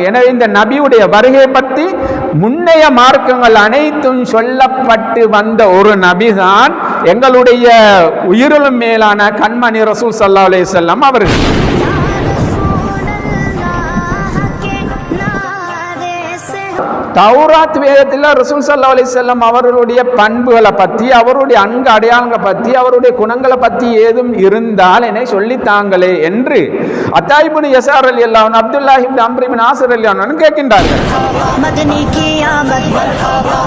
எனவே இந்த நபியுடைய வருகை பற்றி முன்னைய மார்க்கங்கள் அனைத்தும் சொல்லப்பட்டு வந்த ஒரு நபிதான் எங்களுடைய உயிரிலும் மேலான கண்மணி ரசூல் ஸல்லல்லாஹு அலைஹி வஸல்லம் அவர்கள். தௌராத் வேதத்தில் ரசூல் ஸல்லல்லாஹு அலைஹி வஸல்லம் அவர்களுடைய பண்புகளை பற்றி, அவருடைய அங்க அடையாளங்களை பற்றி, அவருடைய குணங்களை பற்றி ஏதும் இருந்தால் என்னை சொல்லித்தாங்களே என்று அத்தா இப்னு யஸார் ரலியல்லாஹு அன்ஹு அப்துல்லாஹ் இப்னு அம்ர் இப்னு ஆஸ் ரலியல்லாஹு அன்ஹு கேட்கின்றார்கள். மதனி கியாமத்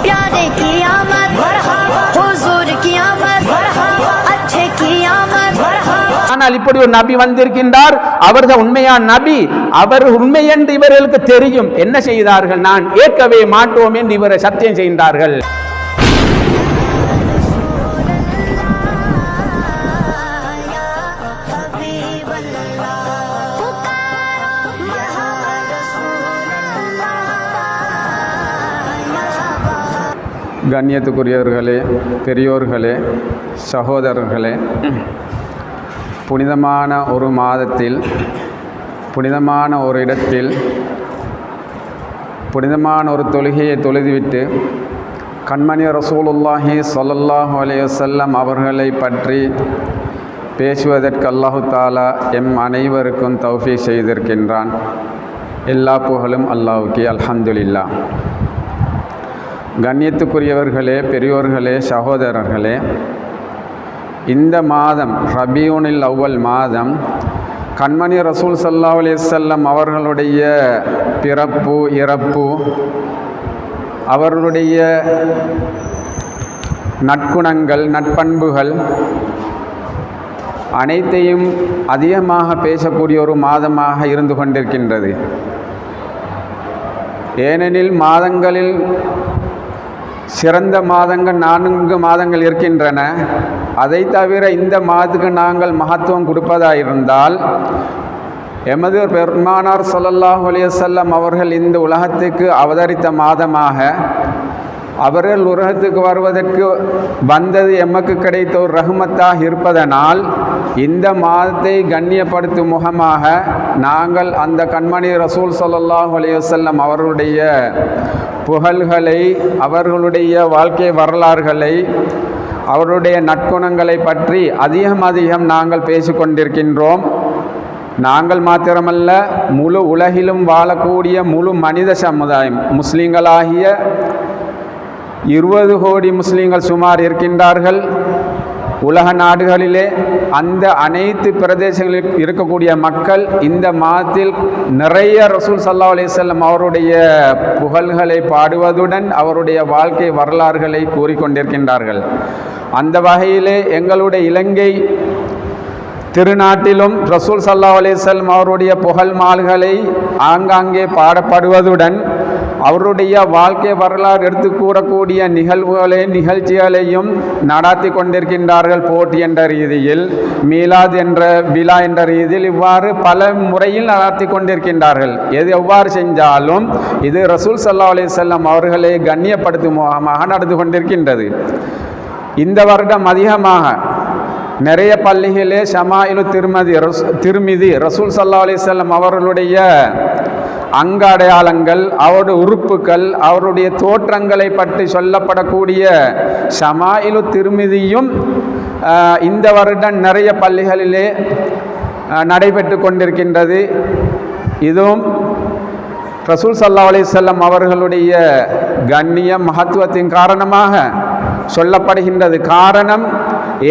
प्यारे கியாமத் हुजूर கியாமத் अच्छे கியாமத். ஆனால் இப்படி ஒரு நபி வந்திருக்கின்றார், அவர்தான் உண்மையான நபி, அவர் உண்மை என்று இவர்களுக்கு தெரியும். என்ன செய்தார்கள்? நான் ஏற்கவே மாட்டோம் என்று இவரை சத்தியம் செய்தார்கள். கண்ணியத்துக்குரியவர்களே, பெரியோர்களே, சகோதரர்களே, புனிதமான ஒரு மாதத்தில், புனிதமான ஒரு இடத்தில், புனிதமான ஒரு தொழுகையை தொழுதுவிட்டு கண்மணி ரசூலுல்லாஹி ஸல்லல்லாஹு அலைஹி வஸல்லம் அவர்களை பற்றி பேசுவதற்கு அல்லாஹு தாலா எம் அனைவருக்கும் தௌஃபீக் செய்திருக்கின்றான். எல்லா புகழும் அல்லாஹ்வுக்கே. அல்ஹம்துலில்லாஹ். கண்ணியத்துக்குரியவர்களே, பெரியோர்களே, சகோதரர்களே, இந்த மாதம் ரபியூனில் அவ்வல் மாதம் கண்மணி ரசூல் ஸல்லல்லாஹு அலைஹி வஸல்லம் அவர்களுடைய பிறப்பு, இறப்பு, அவர்களுடைய நற்குணங்கள், நற்பண்புகள் அனைத்தையும் அதிகமாக பேசக்கூடிய ஒரு மாதமாக இருந்து கொண்டிருக்கின்றது. ஏனெனில் மாதங்களில் சிறந்த மாதங்கள் 4 மாதங்கள் இருக்கின்றன. அதை தவிர இந்த மாதத்துக்கு நாங்கள் மகத்துவம் கொடுப்பதாயிருந்தால் எமது பெருமானார் ஸல்லல்லாஹு அலைஹி வஸல்லம் அவர்கள் இந்த உலகத்துக்கு அவதரித்த மாதமாக, அவர்கள் உலகத்துக்கு வருவதற்கு வந்தது எமக்கு கிடைத்த ஒரு ரஹ்மத்தாக இருப்பதனால் இந்த மாதத்தை கண்ணியப்படுத்தும் முகமாக நாங்கள் அந்த கண்மணி ரசூல் ஸல்லல்லாஹு அலைஹி வஸல்லம் அவர்களுடைய புகழ்களை, அவர்களுடைய வாழ்க்கை வரலாறுகளை, அவருடைய நற்குணங்களை பற்றி அதிகம் நாங்கள் பேசிக்கொண்டிருக்கின்றோம். நாங்கள் மாத்திரமல்ல, முழு உலகிலும் வாழக்கூடிய முழு மனித சமுதாயம், முஸ்லீம்களாகிய 20 கோடி முஸ்லீம்கள் சுமார் இருக்கின்றார்கள். உலக நாடுகளிலே அந்த அனைத்து பிரதேசங்களில் இருக்கக்கூடிய மக்கள் இந்த மாதத்தில் நிறைய ரசூல் ஸல்லல்லாஹு அலைஹி வஸல்லம் அவருடைய புகழ்களை பாடுவதுடன் அவருடைய வாழ்க்கை வரலாறுகளை கூறிக்கொண்டிருக்கின்றார்கள். அந்த வகையிலே எங்களுடைய இலங்கை திருநாட்டிலும் ரசூல் ஸல்லல்லாஹு அலைஹி வஸல்லம் அவருடைய புகழ் மால்களை ஆங்காங்கே பாடப்படுவதுடன் அவருடைய வாழ்க்கை வரலாறு எடுத்து கூறக்கூடிய நிகழ்ச்சிகளையும் நடத்தி கொண்டிருக்கின்றார்கள். போட்டி என்ற ரீதியில், மீலாத் என்ற விழா என்ற ரீதியில் இவ்வாறு பல முறையில் நடத்தி கொண்டிருக்கின்றார்கள். எது எவ்வாறு செஞ்சாலும் இது ரசூல் ஸல்லல்லாஹு அலைஹி வஸல்லம் அவர்களை கண்ணியப்படுத்தும் முகமாக நடந்து கொண்டிருக்கின்றது. இந்த வருடம் அதிகமாக நிறைய பள்ளிகளே ஷமாயிலு திருமிதி ரசூல் ஸல்லல்லாஹு அலைஹி வஸல்லம் அவர்களுடைய அங்க அடையாளங்கள், அவருடைய உறுப்புகள், அவருடைய தோற்றங்களை பற்றி சொல்லப்படக்கூடிய ஷமாயிலு திருமிதியும் இந்த வருடம் நிறைய பள்ளிகளிலே நடைபெற்று கொண்டிருக்கின்றது. இதுவும் ரசூல் ஸல்லல்லாஹு அலைஹி வஸல்லம் அவர்களுடைய கண்ணிய மகத்துவத்தின் காரணமாக சொல்லப்படுகின்றது. காரணம்,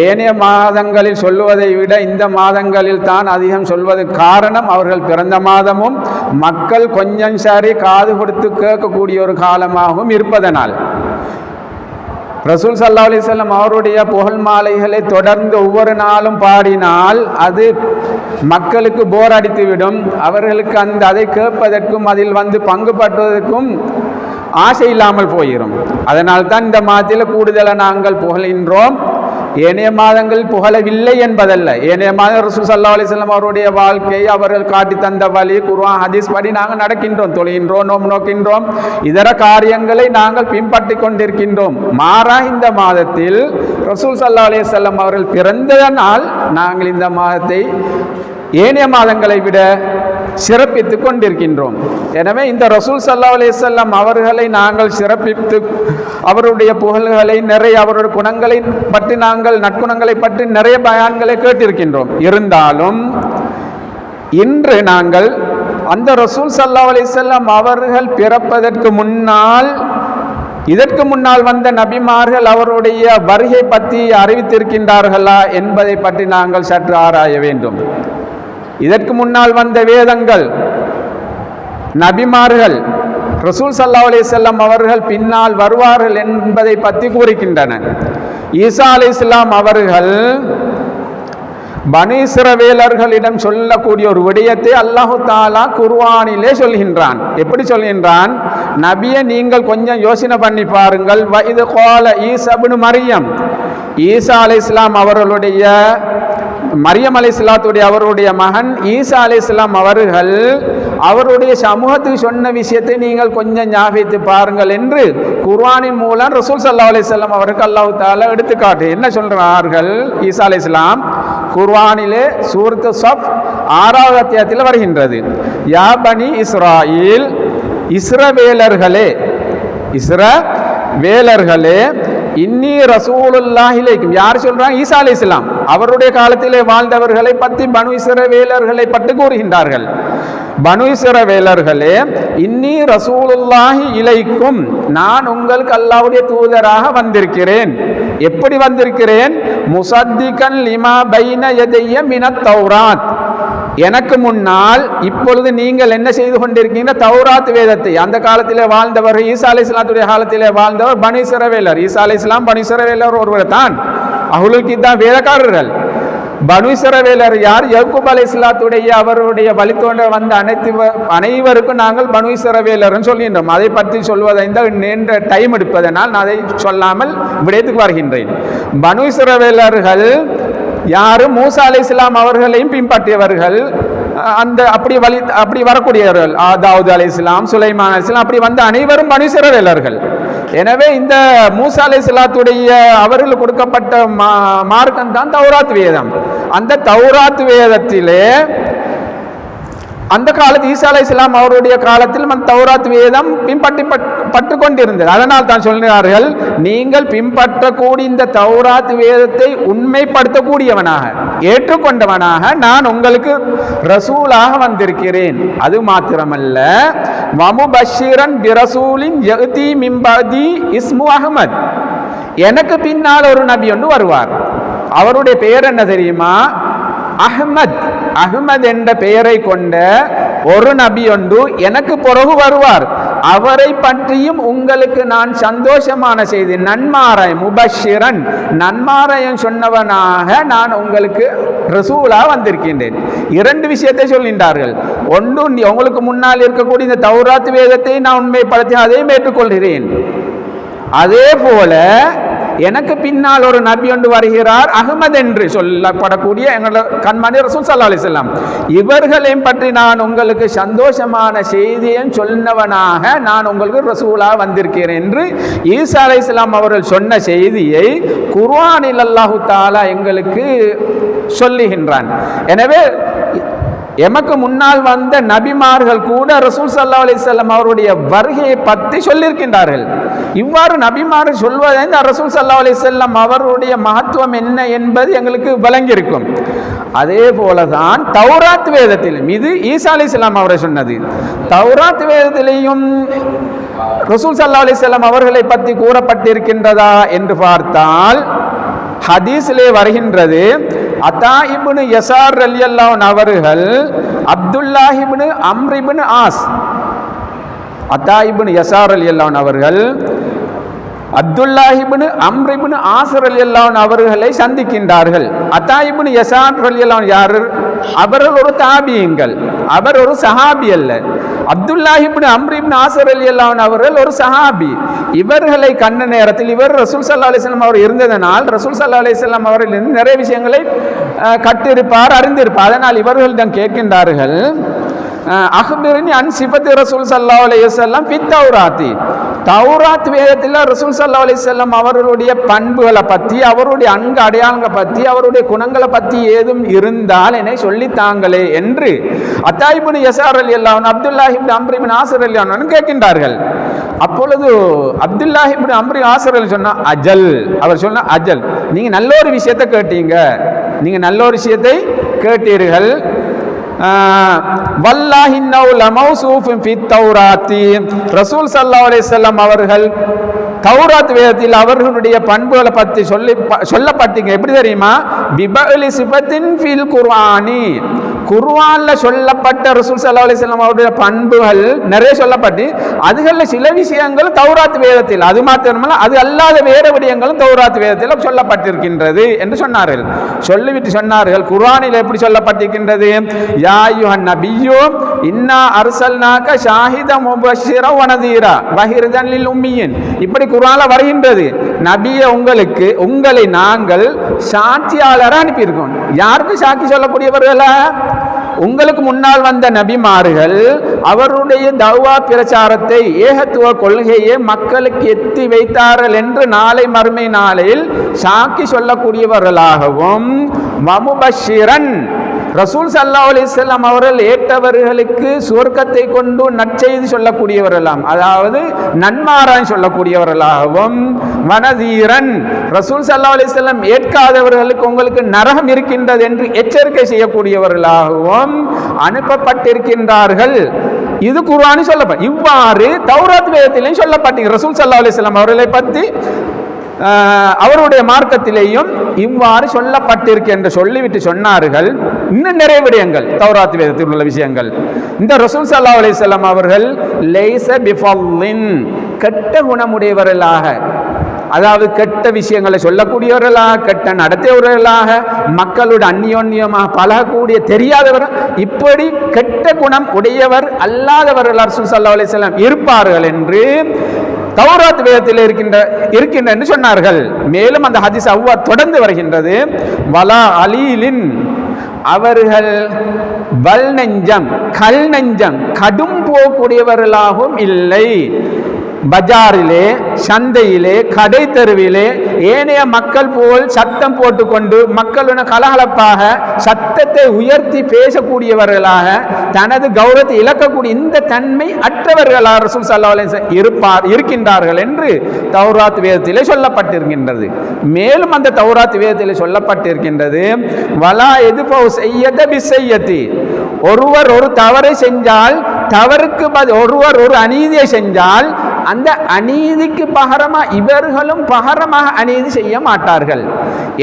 ஏனைய மாதங்களில் சொல்லுவதை விட இந்த மாதங்களில் தான் அதிகம் சொல்வது. காரணம், அவர்கள் பிறந்த மாதமும் மக்கள் கொஞ்சம் சரி காது கொடுத்து கேட்கக்கூடிய ஒரு காலமாகவும் இருப்பதனால் ரசூல் ஸல்லல்லாஹு அலைஹி வஸல்லம் அவருடைய புகழ் மாலைகளை தொடர்ந்து ஒவ்வொரு நாளும் பாடினால் அது மக்களுக்கு போர் அடித்துவிடும். அவர்களுக்கு அதை கேட்பதற்கும் அதில் பங்கு பற்றுவதற்கும் ஆசை இல்லாமல் போயிடும். அதனால் தான் இந்த மாதத்தில் கூடுதலாக நாங்கள் புகழ்கின்றோம். ஏனைய மாதங்கள் புகழவில்லை என்பதல்ல. ஏனைய மாதம் ரசூல் ஸல்லல்லாஹு அலைஹி வஸல்லம் அவருடைய வாழ்க்கை, அவர்கள் காட்டி தந்த வழி, குர்ஆன் ஹதீஸ் படி நாங்கள் நடக்கின்றோம், தொழுகின்றோம், நோன்பு நோக்கின்றோம், இதர காரியங்களை நாங்கள் பின்பற்றி கொண்டிருக்கின்றோம். மாறா இந்த மாதத்தில் ரசூல் ஸல்லல்லாஹு அலைஹி வஸல்லம் அவர்கள் பிறந்ததனால் நாங்கள் இந்த மாதத்தை ஏனைய மாதங்களை விட சிறப்பித்து கொண்டிருக்கின்றோம். எனவே இந்த ரசூல் ஸல்லல்லாஹு அலைஹி வஸல்லம் அவர்களை நாங்கள் சிறப்பித்து அவருடைய புகழ்களை நிறைய அவருடைய குணங்களை பற்றி நாங்கள் நற்குணங்களை பற்றி நிறைய பயான்களை கேட்டிருக்கின்றோம். இருந்தாலும் இன்று நாங்கள் அந்த ரசூல் ஸல்லல்லாஹு அலைஹி வஸல்லம் அவர்கள் பிறப்பதற்கு முன்னால் இதற்கு முன்னால் வந்த நபிமார்கள் அவருடைய வருகை பற்றி அறிவித்திருக்கின்றார்களா என்பதை பற்றி நாங்கள் சற்று ஆராய வேண்டும். இதற்கு முன்னால் வந்த வேதங்கள் நபிமார்கள் ரசூல் ஸல்லல்லாஹு அலைஹி வஸல்லம் அவர்கள் பின்னால் வருவார்கள் என்பதை பற்றி கூறுகின்றன. ஈசா அலைஹிஸ்ஸலாம் அவர்கள் பனு இஸ்ரவேலர்களிடம் சொல்லக்கூடிய ஒரு விடயத்தை அல்லாஹு தாலா குர்ஆனிலே சொல்கின்றான். எப்படி சொல்கின்றான்? நபியை நீங்கள் கொஞ்சம் யோசனை பண்ணி பாருங்கள். இது கால ஈசா இப்னு மரியம், ஈசா அலைஹிஸ்ஸலாம் அவர்களுடைய மரியம் அலைஹிஸ்ஸலாத்துடைய அவருடைய மகன் ஈசா அலைஹிஸ்ஸலாம் அவர்கள் அவருடைய சமூகத்துக்கு சொன்ன விஷயத்தை நீங்கள் கொஞ்சம் ஞாபகித்து பாருங்கள் என்று குர்ஆனின் மூலம் ரசூல் ஸல்லல்லாஹு அலைஹி வஸல்லம் அவருக்கு அல்லாஹ் தஆலா எடுத்துக்காட்டு என்ன சொல்றார்கள்? ஈசா அலைஹிஸ்ஸலாம் குர்ஆனிலே சூரத்து ஸஃப் 6வது அத்தியாயத்தில் வருகின்றது. யா பனி இஸ்ராயில், இஸ்ரவேலர்களே, இஸ்ரவேலர்களே, இன்னி ரசூலுல்லாஹி இலைக்கும். யார் சொல்றாங்க? ஈசா அலைஹிஸ்ஸலாம் அவருடைய காலத்திலே வாழ்ந்தவர்களை பற்றி பனு இஸ்ரவேலர்களை பற்றி கூறுகின்றார்கள். பனு இஸ்ரவேலர்களே, இன்னி ரசூலுல்லாஹி இலைக்கும், நான் உங்களுக்கு அல்லாஹ்வுடைய தூதராக வந்திருக்கிறேன். எப்படி வந்திருக்கிறேன்? முசத்திகன் லிமா பைன யதைய மினத் தௌராத், எனக்கு முன்னால் இப்பொழுது நீங்கள் என்ன செய்து கொண்டிருக்கீங்க? தௌராத் வேதத்தை. அந்த காலத்திலே வாழ்ந்தவர் ஈசா அலைஹிஸ்ஸலாத்துடைய காலத்திலே வாழ்ந்தவர் பனு இஸ்ரவேலர். ஈசா அலைஹிஸ்ஸலாம் பனு இஸ்ரவேலர் ஒருவர் தான். அஹ்லுல் கிதாப் வேதக்காரர்கள். பனு இஸ்ரவேலர் யார்? யக்கூப் அலைஹிஸ்ஸலாத்துடைய அவருடைய வழித்தோன்றல் வந்த அனைவருக்கும் நாங்கள் பனு இஸ்ரவேலர்னு சொல்கின்றோம். அதை பற்றி சொல்வதை நீண்ட டைம் எடுப்பதனால் நான் அதை சொல்லாமல் விடயத்துக்கு வருகின்றேன். பனு இஸ்ரவேலர்கள் யாரு? மூசா அலைஹிஸ்ஸலாம் அவர்களையும் பின்பற்றியவர்கள். அந்த அப்படி வரக்கூடியவர்கள் தாவூத் அலைஹிஸ்ஸலாம், சுலைமான் அலைஹிஸ்ஸலாம், அப்படி வந்த அனைவரும் பனு இஸ்ரவேலர்கள். எனவே இந்த மூசா அலைஹிஸ்ஸலாத்துடைய அவர்களுக்கு கொடுக்கப்பட்ட மார்க்கம் தான் தௌராத் வேதம். அந்த தௌராத் வேதத்திலே அந்த காலத்து ஈசா அலைஹிஸ்ஸலாம் அவருடைய காலத்தில் அந்த தௌராத் வேதம் பின்பற்றி கொண்டிருந்தது. அதனால் தான் சொல்கிறார்கள், நீங்கள் பின்பற்றக்கூடிய இந்த தௌராத் வேதத்தை உண்மைப்படுத்தக்கூடியவனாக ஏற்றுக்கொண்டவனாக நான் உங்களுக்கு ரசூலாக வந்திருக்கிறேன். அது மாத்திரமல்ல, வமுபஷிரன் பிரசூலின் யஅதி மின் பஅதி இஸ்மு அஹ்மத், எனக்கு பின்னால் ஒரு நபி ஒன்று வருவார். அவருடைய பெயர் என்ன தெரியுமா? அஹ்மத். அஹ்மத் என்ற பெயரை கொண்ட ஒரு நபி ஒன்று எனக்கு பிறகு வருவார். அவரை பற்றியும் உங்களுக்கு நான் சந்தோஷமான செய்தி, நன்மாராயம், முபஷிரன், நன்மாராயம் சொன்னவனாக நான் உங்களுக்கு ரசூலா வந்திருக்கின்றேன். இரண்டு விஷயத்தை சொல்கின்றார்கள். ஒன்று, உங்களுக்கு முன்னால் இருக்கக்கூடிய இந்த தௌராத் வேதத்தை நான் உண்மைப்படுத்தி அதையும் ஏற்றுக்கொள்கிறேன். அதே போல எனக்கு பின்னால் ஒரு நபி ஒன்று வருகிறார், அஹ்மத் என்று சொல்லப்படக்கூடிய எங்களோட கண்மணி ரசூல் ஸல்லல்லாஹு அலைஹி வஸல்லம், இவர்களையும் பற்றி நான் உங்களுக்கு சந்தோஷமான செய்தியை சொன்னவனாக நான் உங்களுக்கு ரசூலா வந்திருக்கிறேன் என்று ஈசா அலைஹிஸ்ஸலாம் அவர்கள் சொன்ன செய்தியை குர்ஆனில் அல்லாஹ் தஆலா எங்களுக்கு சொல்லுகின்றான். எனவே எமக்கு முன்னால் வந்த நபிமார்கள் கூட ரசூல் ஸல்லல்லாஹு அலைஹி வஸல்லம் அவருடைய வருகையை பற்றி சொல்லியிருக்கின்றார்கள். இவ்வாறு நபிமார்கள் சொல்வதை இந்த ரசூல் ஸல்லல்லாஹு அலைஹி வஸல்லம் அவருடைய மகத்துவம் என்ன என்பது எங்களுக்கு விளங்கியிருக்கும். அதே போலதான் தௌராத் வேதத்திலும், இது ஈசா அலைஹிஸ்ஸலாம் அவரை சொன்னது, தௌராத் வேதத்திலேயும் ரசூல் ஸல்லல்லாஹு அலைஹி வஸல்லம் அவர்களை பற்றி கூறப்பட்டிருக்கின்றதா என்று பார்த்தால் ஹதீஸிலே வருகின்றது. அத்தா இப்னு யசார் ரலியல்லாஹு அன்ஹு அவர்கள் அப்துல்லாஹ் இப்னு அம்ர் இப்னு ஆஸ், அத்தா இப்னு யசார் ரலியல்லாஹு அன்ஹு அவர்கள் அப்துல்லாஹ் இப்னு அம்ர் இப்னு ஆஸ் ரலியல்லாஹு அன்ஹு அவர்களை சந்திக்கின்றார்கள். அத்தா இப்னு யசார் ரலியல்லாஹு அன்ஹு யார்? அவர்கள் ஒரு தாபியீன்கள், அவர் ஒரு சஹாபி அல்ல. அப்துல்லாஹ் இப்னு அம்ர் இப்னு ஆஸ் ரலியல்லாஹு அன்ஹு அவர்கள் ஒரு சஹாபி. இவர்களை கண்ட நேரத்தில் இவர் ரசூல் ஸல்லல்லாஹு அலைஹி வஸல்லம் அவர் இருந்ததனால் ரசூல் ஸல்லல்லாஹு அலைஹி வஸல்லம் அவர்கள் நிறைய விஷயங்களை கற்றிருப்பார், அறிந்திருப்பார். அதனால் இவர்களிடம் கேட்கின்றார்கள், அஹ்பிர்னி அன் சிஃபத்தி ரசூல் ஸல்லல்லாஹு அலைஹி வஸல்லம் ஃபி தௌராத்தி, தௌராத் வேதத்தில் ரசூல் ஸல்லல்லாஹு அலைஹி வஸல்லம் அவர்களுடைய பண்புகளை பற்றி, அவருடைய அங்க அடையாளங்களை பற்றி, அவருடைய குணங்களை பற்றி ஏதும் இருந்தால் என்னை சொல்லித்தாங்களே என்று அத்தா இப்னு யஸார் ரலியல்லாஹு அன்ஹு அப்துல்லாஹ் இப்னு அம்ர் இப்னு ஆஸ் ரலியல்லாஹு அன்ஹு கேட்கின்றார்கள். அப்பொழுது அப்துல்லாஹ் இப்னு அம்ர் ஆஸ் ரலியல்லாஹு சொன்னா அஜல், அவர் சொன்ன அஜல், நீங்க நல்ல ஒரு விஷயத்தை கேட்டீங்க, நீங்க நல்ல ஒரு விஷயத்தை கேட்டீர்கள். வல்லாஹி இன்னஹு லமௌசூஃபுன் ஃபித் தௌராத்தி, ரசூல் ஸல்லல்லாஹு அலைஹி வஸல்லம் அவர்கள் தௌராத் வேதத்தில் அவர்களுடைய பண்புகளை பற்றி சொல்லப்பட்டீங்க. எப்படி தெரியுமா? பிபஅலி சிஃபத்தின் ஃபில் குர்ஆனி, குர்ஆன்ல சொல்லப்பட்ட ரசூல் ஸல்லல்லாஹு அலைஹி வஸல்லம் அவருடைய பண்புகள் நிறைய சொல்லப்பட்டு அதுகளில் சில விஷயங்கள் தௌராத் வேதத்தில், அது மாத்திரமல்ல அது அல்லாத வேற விடயங்களும் தௌராத் வேதத்தில் சொல்லப்பட்டிருக்கின்றது என்று சொன்னார்கள். சொல்லிவிட்டு சொன்னார்கள், குர்ஆனில் எப்படி சொல்லப்பட்டிருக்கின்றது? யா அய்யுஹன் நபிய்யு இன்னா அர்சல்னாக ஷாஹிதன் முபஷ்ஷிரன் வ நதீரா வஹிரதன் லில் உம்மியின், இப்படி குர்ஆன்ல வருகின்றது. நபியே உங்களை நாங்கள் சாட்சியாளராக அனுப்பியிருக்கோம். யாருக்கு சாட்சி சொல்லக்கூடியவர்களா? உங்களுக்கு முன்னால் வந்த நபிமார்கள் அவருடைய தௌவா பிரச்சாரத்தை, ஏகத்துவ கொள்கையை மக்களுக்கு எத்தி வைத்தார்கள் என்று நாளை மறுமை நாளில் சாட்சி சொல்லக்கூடியவர்களாகவும், வமுபஷ்ஷிரன் ரசூல் ஸல்லல்லாஹு அலைஹி வஸல்லம் அவர்கள் ஏற்றவர்களுக்கு சுவர்க்கத்தை கொண்டு நற்செய்தி சொல்லக்கூடியவர்களாம், அதாவது நன்மாராய் சொல்லக்கூடியவர்களாகவும், வனதீரன் ரசூல் ஸல்லல்லாஹு அலைஹி வஸல்லம் ஏற்காதவர்களுக்கு உங்களுக்கு நரகம் இருக்கின்றது என்று எச்சரிக்கை செய்யக்கூடியவர்களாகவும் அனுப்பப்பட்டிருக்கின்றார்கள். இது குர்ஆனி சொல்லப்பட்ட, இவ்வாறு தௌராத் வேதத்திலேயும் சொல்லப்பட்டீங்க. ரசூல் ஸல்லல்லாஹு அலைஹி வஸல்லம் அவர்களை பற்றி அவருடைய மார்க்கத்திலேயும் இவ்வாறு சொல்லப்பட்டிருக்கு என்று சொல்லிவிட்டு சொன்னார்கள். இன்னும் நிறைய விடயங்கள் தௌராத் வேதத்தில் உள்ள விஷயங்கள். இந்த ரசூல் ஸல்லல்லாஹு அலைஹி வஸல்லம் அவர்கள் லைஸ பிஃபல்லின், கெட்ட குணமுடையவர்களாக, அதாவது கெட்ட விஷயங்களை சொல்லக்கூடியவர்களாக, கெட்ட நடத்தியவர்களாக, மக்களோட அந்நியோன்யமாக பழகக்கூடிய தெரியாதவர், இப்படி கெட்ட குணம் உடையவர் அல்லாதவர்கள் ரசூல் ஸல்லல்லாஹு அலைஹி வஸல்லம் இருப்பார்கள் என்று தௌராத் வேதத்தில் இருக்கின்ற என்று சொன்னார்கள். மேலும் அந்த ஹதீஸ் அவ்வாறு தொடர்ந்து வருகின்றது. வலா அலீலின், அவர்கள் வல் நெஞ்சம், கல் நெஞ்சம், கடும் போகக்கூடியவர்களாகவும் இல்லை. பஜாரிலே, சந்தையிலே, கடை தெருவிலே ஏனைய மக்கள் போல் சத்தம் போட்டுக்கொண்டு மக்களுடன் கலகலப்பாக சத்தத்தை உயர்த்தி பேசக்கூடியவர்களாக, தனது கௌரவத்தை இழக்கக்கூடிய இந்த தன்மை அற்றவர்களாக ரசூல் ஸல்லல்லாஹு அலைஹி வஸல்லம் இருக்கின்றார்கள் என்று தௌராத் வேதத்திலே சொல்லப்பட்டிருக்கின்றது. மேலும் அந்த தௌராத் வேதத்திலே சொல்லப்பட்டிருக்கின்றது, வலா எதுபௌ செய்யத பிசையத்தி, ஒருவர் ஒரு தவறை செஞ்சால், தவறுக்கு ஒருவர் ஒரு அநீதியை செஞ்சால் அந்த அநீதிக்கு பகரமா இவர்களும் பகரமாக அநீதி செய்ய மாட்டார்கள்.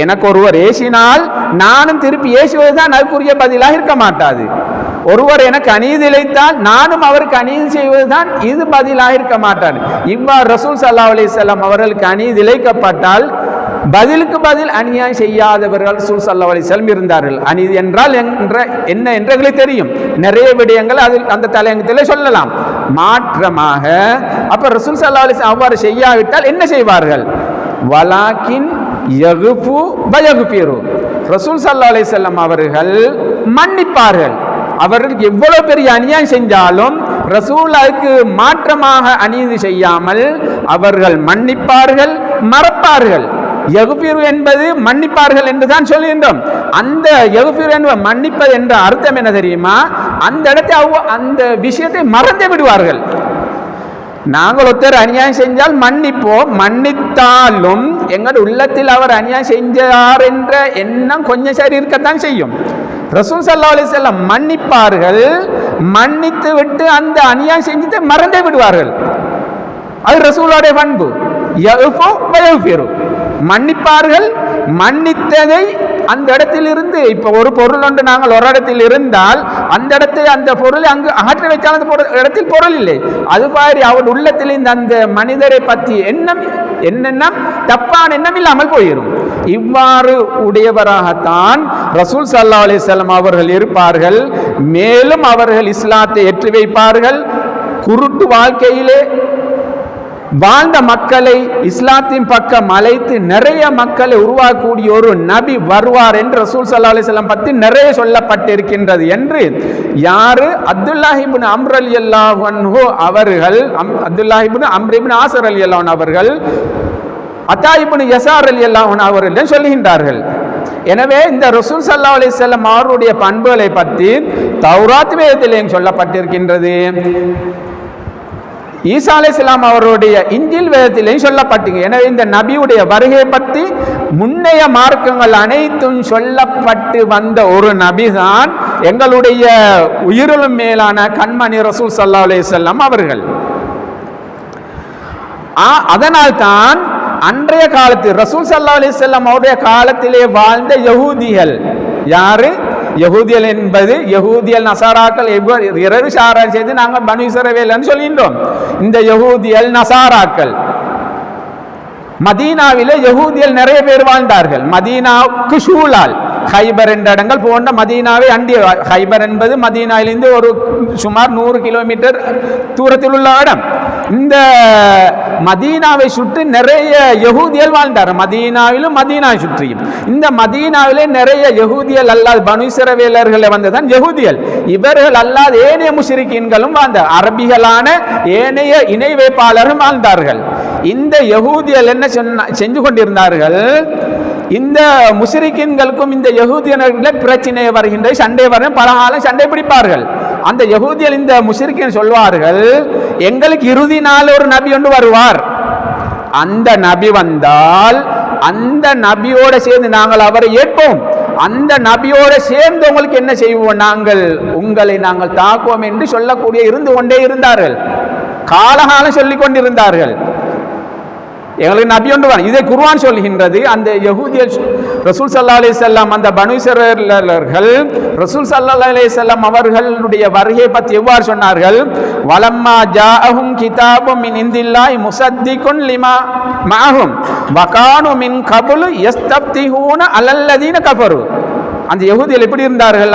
எனக்கு ஒருவர் ஏசினால் நானும் திருப்பி ஏசுவதுதான் அதுக்குரிய பதிலாக இருக்க மாட்டாது. ஒருவர் எனக்கு அநீதி இழைத்தால் நானும் அவருக்கு அநீதி செய்வதுதான் இது பதிலாக இருக்க மாட்டார். இவ்வாறு ரசூல் ஸல்லல்லாஹு அலைஹி வஸல்லம் அவர்களுக்கு அநீதி இழைக்கப்பட்டால் பதிலுக்கு பதில் அநியாயம் செய்யாதவர்கள் ரசூல் ஸல்லல்லாஹு அலைஹி வஸல்லம் இருந்தார்கள். அநீதி என்றால் என்ன என்று எங்களுக்கு தெரியும். நிறைய விடயங்கள் அதில் அந்த தலையங்கத்திலே சொல்லலாம். மாற்றமாக அப்ப ரசூல் ஸல்லல்லாஹு அலைஹி வஸல்லம் அவ்வாறு செய்யாவிட்டால் என்ன செய்வார்கள்? வலாக்கின் யகுஃபு பயகுஃபிரு, ரசூல் ஸல்லல்லாஹு அலைஹி வஸல்லம் அவர்கள் மன்னிப்பார்கள். அவர்களுக்கு எவ்வளவு பெரிய அநியாயம் செஞ்சாலும் ரசூல் அதுக்கு மாற்றமாக அநீதி செய்யாமல் அவர்கள் மன்னிப்பார்கள், மறப்பார்கள். யகுஃபிரு என்பது மன்னிப்பார்கள் என்றுதான் சொல்லுகின்றோம். அந்த யகுஃபிரு என்பது மன்னிப்பது என்ற அர்த்தம் என்ன தெரியுமா? அந்த இடத்தை அந்த விஷயத்தை மறந்து விடுவார்கள். நாங்கள் ஒருத்தர் அநியாயம் செஞ்சால் மன்னிப்போம், மன்னித்தாலும் எங்கள் உள்ளத்தில் அவர் அநியாயம் செஞ்சார் என்ற எண்ணம் கொஞ்சம் சரி இருக்கத்தான் செய்யும். ரசூல் ஸல்லல்லாஹு அலைஹி வஸல்லம் மன்னிப்பார்கள், மன்னித்து விட்டு அந்த அநியாயம் செஞ்சுட்டு மறந்தே விடுவார்கள். அது ரசூலுடைய பண்பு. யஃபு வயஃபிரு, மன்னிப்பார்கள், மன்னித்ததை அந்த இடத்தில் இருந்து, இப்ப ஒரு பொருள் ஒன்று நாங்கள் ஒரு இடத்தில் இருந்தால் அந்த இடத்தில் அந்த பொருளை அங்கு அகற்றி வைத்தால் அந்த இடத்தில் பொருள் இல்லை. அது மாதிரி அவர் உள்ளத்தில் இந்த அந்த மனிதரை பற்றி எண்ணம் தப்பான எண்ணம் இல்லாமல் போயிடும். இவ்வாறு உடையவராகத்தான் ரசூல் ஸல்லல்லாஹு அலைஹி வஸல்லம் அவர்கள் இருப்பார்கள். மேலும் அவர்கள் இஸ்லாத்தை ஏற்றி வைப்பார்கள். குருட்டு வாழ்க்கையிலே வாழ்ந்த மக்களை இஸ்லாத்தின் பக்கம் அழைத்து நிறைய மக்களை உருவாக்கக்கூடிய ஒரு நபி வருவார் என்று ரசூல் ஸல்லல்லாஹு அலைஹி வஸல்லம் பற்றி நிறைய சொல்லப்பட்டிருக்கின்றது என்று யாரு அப்துல்லாஹ் இப்னு அம்ர் ரலியல்லாஹு அன்ஹு அவர்கள், அப்துல்லாஹ் இப்னு அம்ர் இப்னு ஆஸ் ரலியல்லாஹு அன்ஹு அவர்கள், அத்தா இப்னு யஸார் ரலியல்லாஹு அன்ஹு அவர்கள் சொல்கின்றார்கள். எனவே இந்த ரசூல் ஸல்லல்லாஹு அலைஹி வஸல்லம் அவருடைய பண்புகளை பற்றி தௌராத் வேதத்திலேயும் சொல்லப்பட்டிருக்கின்றது. ஈசா அலைஹிஸ்ஸலாம் அவருடைய இன்ஜில் வேதத்திலேயும் சொல்லப்பட்டீங்க. எனவே இந்த நபியுடைய வருகை பற்றி முன்னைய மார்க்கங்கள் அனைத்தும் சொல்லப்பட்டு வந்த ஒரு நபிதான் எங்களுடைய உயிரிலும் மேலான கண்மணி ரசூல் ஸல்லல்லாஹு அலைஹி வஸல்லம் அவர்கள். அதனால்தான் அன்றைய காலத்தில் ரசூல் ஸல்லல்லாஹு அலைஹி வஸல்லம் அவருடைய காலத்திலே வாழ்ந்த யஹூதிகள், யாரு யஹூதியல் என்பது யஹூதியல் நசாராக்கள் இரவு சாரார் செய்து நாங்கள் பனு இஸ்ரவேல்னு சொல்கின்றோம். இந்த யஹூதியல் நசாராக்கள் மதீனாவிலே யஹூதியல் நிறைய பேர் வாழ்ந்தார்கள். மதீனாவுக்கு ஷூலால் ஹைபர் என்ற இடங்கள் போன்ற மதீனாவை அண்டிய, ஹைபர் என்பது மதீனாவிலிருந்து ஒரு சுமார் 100 கிலோமீட்டர் தூரத்தில் உள்ள இடம். இந்த மதீனாவை சுற்றி நிறைய யஹூதியல் வாழ்ந்தார். மதீனாவிலும் மதீனாவை சுற்றியும் இந்த மதீனாவிலே நிறைய யஹூதியல் அல்லாத பனு இஸ்ரவேலர்கள் வந்ததான் யஹூதியல். இவர்கள் அல்லாத ஏனைய முஷ்ரிக்கீன்களும் வாழ்ந்தார். அரபிகளான ஏனைய இணை வைப்பாளரும் வாழ்ந்தார்கள். இந்த யஹூதியல் என்ன செஞ்சு கொண்டிருந்தார்கள், இந்த முஷ்ரிக்கீன்களுக்கும் இந்த யஹூதியர்களுக்கு பிரச்சனை வருகின்ற சண்டை வர பல காலம் சண்டை பிடிப்பார்கள். அந்த யஹூதியல் இந்த முஷ்ரிக்கீன் சொல்வார்கள், எங்களுக்கு இறுதி நாள் ஒரு நபி ஒன்று வருவார், அந்த நபி வந்தால் அந்த நபியோட சேர்ந்து நாங்கள் அவரை ஏற்போம், அந்த நபியோட சேர்ந்து உங்களுக்கு என்ன செய்வோம், உங்களை நாங்கள் தாக்குவோம் என்று சொல்லக்கூடிய இருந்து கொண்டே இருந்தார்கள். காலகாலம் சொல்லிக் கொண்டிருந்தார்கள், எங்களுக்கு நபி ஒன்று வரும். இதை குர்ஆன் சொல்கின்றது. அந்த யஹூதியல் ரசூல் ஸல்லல்லாஹு அலைஹி வஸல்லம் அந்த பனு இஸ்ரவேலர்கள் ரசூல் ஸல்லல்லாஹு அலைஹி வஸல்லம் அவர்களுடைய வருகை பற்றி எவ்வாறு சொன்னார்கள், வலம்மா ஜாஅஹும் கிதாபும் மின் இந்தில்லாஹி முஸத்திகுன் லிமா மஅஹும் வகானு மின் கப்லு யஸ்தப்திஹூன அலல்லதீன கஃபரு. அந்த யஹூதியல் எப்படி இருந்தார்கள்,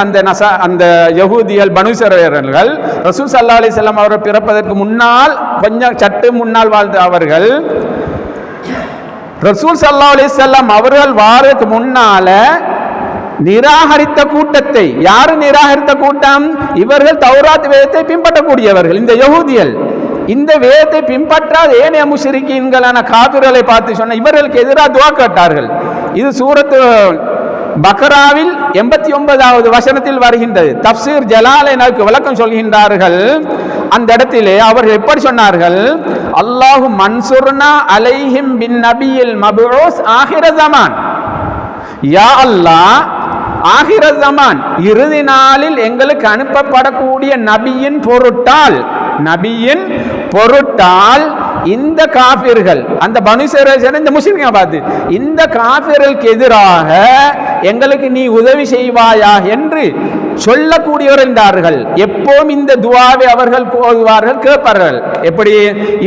அந்த யஹூதியல் பனு இஸ்ரவேலர்கள் ரசூல் ஸல்லல்லாஹு அலைஹி வஸல்லம் அவர்கள் பிறப்பதற்கு முன்னால் கொஞ்சம் சற்று முன்னால் வாழ்ந்த அவர்கள் ரசூல் ஸல்லல்லாஹு அலைஹி வஸல்லம் அவர்கள் வாரதுக்கு முன்னால நிராகரித்த கூட்டத்தை, யாரு நிராகரித்த கூட்டம், இவர்கள் தௌராத் வேதத்தை பின்பற்றக்கூடியவர்கள். இந்த யஹூதியல் இந்த வேதத்தை பின்பற்றாத ஏனைய முஷ்ரிக்கீன்களான காபிர்களை பார்த்து சொன்ன இவர்களுக்கு எதிராக துஆ கேட்டார்கள். இது சூரத்து பக்ராவில் 89வது வசனத்தில் வருகின்றது. தப்சீர் ஜலாலைனுக்கு விளக்கம் சொல்கின்றார்கள். அந்த இடத்திலே அவர்கள் எப்படி சொன்னார்கள், அல்லாஹு மன்சுர்னா அலைஹிம் பின் நபியில் மபூஸ் ஆகிர ஜமான், யா அல்லாஹ் ஆகிர ஜமான் இறுதி நாளில் எங்களுக்கு அனுப்பப்படக்கூடிய நபியின் பொருட்டால் இந்த காபிர்கள், அந்த பனு இஸ்ரவேல் இந்த முஸ்லிம்களை பார்த்து, இந்த காபிர்களுக்கு எதிராக எங்களுக்கு நீ உதவி செய்வாயா என்று சொல்லக்கூடியவர் என்றார்கள். எப்போவும் இந்த துஆவை அவர்கள் ஓதுவார்கள், கேட்பார்கள். எப்படி,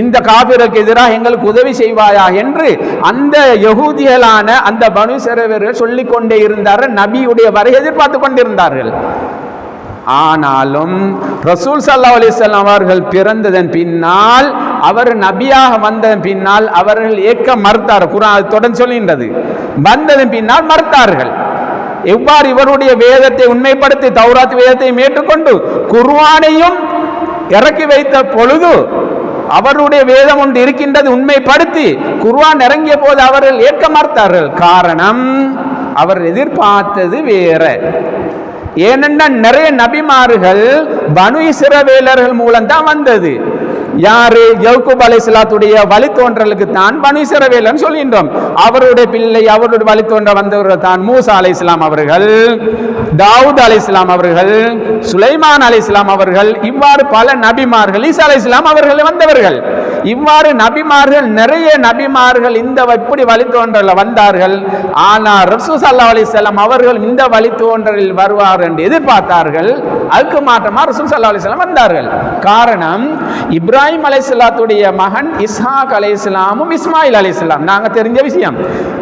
இந்த காபிர்களுக்கு எதிராக எங்களுக்கு உதவி செய்வாயா என்று அந்த யஹூதிகளான அந்த பனு இஸ்ரவேலர்கள் சொல்லிக் கொண்டே இருந்தார்கள். நபியுடைய வரை எதிர்பார்த்து கொண்டிருந்தார்கள். ஆனாலும் ரசூல் ஸல்லல்லாஹு அலைஹி வஸல்லம் அவர்கள் பிறந்ததன் பின்னால், அவர் நபியாக வந்ததன் பின்னால் அவர்கள் ஏற்க மறுத்தார். குர்ஆன் தொடர்ந்து சொல்கின்றது, வந்ததன் பின்னால் மறுத்தார்கள். எவ்வாறு இவருடைய வேதத்தை உண்மைப்படுத்தி தௌராத் வேதத்தை ஏற்றுக்கொண்டு குர்ஆனையும் இறக்கி வைத்த பொழுது அவருடைய வேதம் ஒன்று இருக்கின்றது உண்மைப்படுத்தி குர்ஆன் இறங்கிய போது அவர்கள் ஏற்க மறுத்தார்கள். காரணம், அவர் எதிர்பார்த்தது வேற. ஏனென்றால் நிறைய நபிமார்கள் பனு இஸ்ரவேலர்கள் மூலம் தான் வந்தது. யாரு, யக்கூப் அலைஹிஸ்ஸலாத்துடைய வழித்தோன்றலுக்கு தான் பனு இஸ்ரவேலன் சொல்கின்றோம். அவருடைய பிள்ளை, அவருடைய வழித்தோன்ற வந்தவர்கள் தான் மூசா அலைஹிஸ்ஸலாம் அவர்கள், தாவூத் அலைஹிஸ்ஸலாம் அவர்கள், சுலைமான் அலைஹிஸ்ஸலாம் அவர்கள், இவ்வாறு பல நபிமார்கள், ஈசா அலைஹிஸ்ஸலாம் அவர்கள் வந்தவர்கள். இவ்வாறு நபிமார்கள், நிறைய நபிமார்கள் இந்த இப்படி வழித்தோன்றலில் வந்தார்கள். ஆனால் ரசூல் ஸல்லல்லாஹு அலைஹி வஸல்லம் அவர்கள் இந்த வழித்தோன்றலில் வருவார் என்று எதிர்பார்த்தார்கள். அதுக்கு மாற்றமா ரசூல் ஸல்லல்லாஹு அலைஹி வஸல்லம் வந்தார்கள். காரணம், இப்ராஹிம் அலைஹிஸ்ஸலாத்துடைய மகன் இஸ்ஹாக் அலைஹிஸ்ஸலாமும் இஸ்மாயில் அலைஹிஸ்ஸலாம் நாங்க தெரிஞ்ச விஷயம்.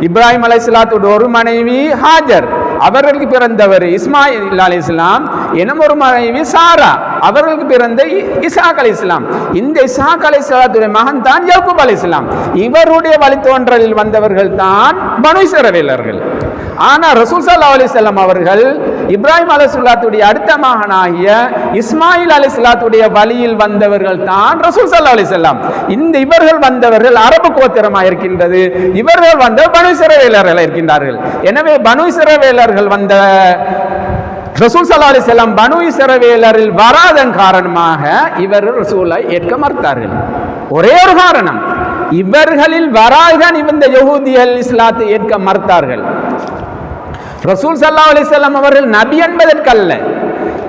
இப்ராஹிம் அலைஹிஸ்ஸலாத்துடைய ஒரு மனைவி ஹாஜர், அவர்களுக்கு பிறந்தவர் இஸ்மாயில் அலைஹிஸ்ஸலாம் எனும் ஒரு மனைவி சாரா, அவர்களுக்கு பிறந்த இஸ்ஹாக் அலைஹிஸ்ஸலாம். இந்த இஸ்ஹாக் அலைஹிஸ்ஸலாத்துடைய மகன் தான் யாக்கூப் அலைஹிஸ்ஸலாம். இவருடைய வழித்தோன்றலில் வந்தவர்கள் தான் பனு இஸ்ரவேலர்கள். ஆனால் ரசூல் ஸல்லல்லாஹு அலைஹி வஸல்லம் அவர்கள் இப்ராஹிம் அலைஹிஸ்ஸலாத்துடைய அடுத்த மகனாகிய இஸ்மாயில் அலைஹிஸ்ஸலாத்துடைய வழியில் வந்தவர்கள் தான் ரசூல் ஸல்லல்லாஹு அலைஹி வஸல்லம். இந்த இவர்கள் வந்தவர்கள் அரபு கோத்திரமாக இருக்கின்றது, இவர்கள் வந்த பனு இஸ்ரவேலர்கள் இருக்கின்றார்கள். எனவே பனு இஸ்ரவேலர்கள் வந்த ரசூல் ஸல்லல்லாஹு அலைஹி வஸல்லம் பனு இஸ்ரவேலரில் வராதன் காரணமாக இவர்கள் ரசூலை ஏற்க மறுத்தார்கள். ஒரே ஒரு காரணம், இவர்களில் வராதான் இந்த யஹூதிகள் இஸ்லாத்தை ஏற்க மறுத்தார்கள். ரசூல் ஸல்லல்லாஹு அலைஹி வஸல்லம் அவர்கள் நபி என்பதற்கல்ல,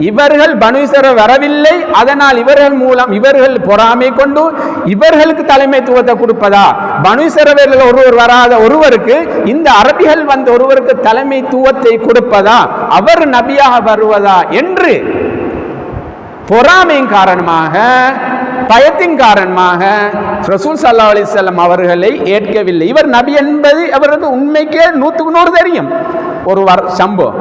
இவர்கள் பனு இஸ்ரவேல் வரவில்லை, அதனால் இவர்கள் மூலம் இவர்கள் பொறாமை கொண்டு இவர்களுக்கு தலைமைத்துவத்தை கொடுப்பதா, பனு இஸ்ரவேலில் ஒருவர் வராத ஒருவருக்கு இந்த அரபிகள் வந்த ஒருவருக்கு தலைமைத்துவத்தை கொடுப்பதா, அவர் நபியாக வருவதா என்று பொறாமையின் காரணமாக, பயத்தின் காரணமாக ரசூல் ஸல்லல்லாஹு அலைஹி வஸல்லம் அவர்களை ஏற்கவில்லை. இவர் நபி என்பது அவருக்கு உண்மைக்கே 100க்கு 100 தெரியும். ஒரு சம்பவம்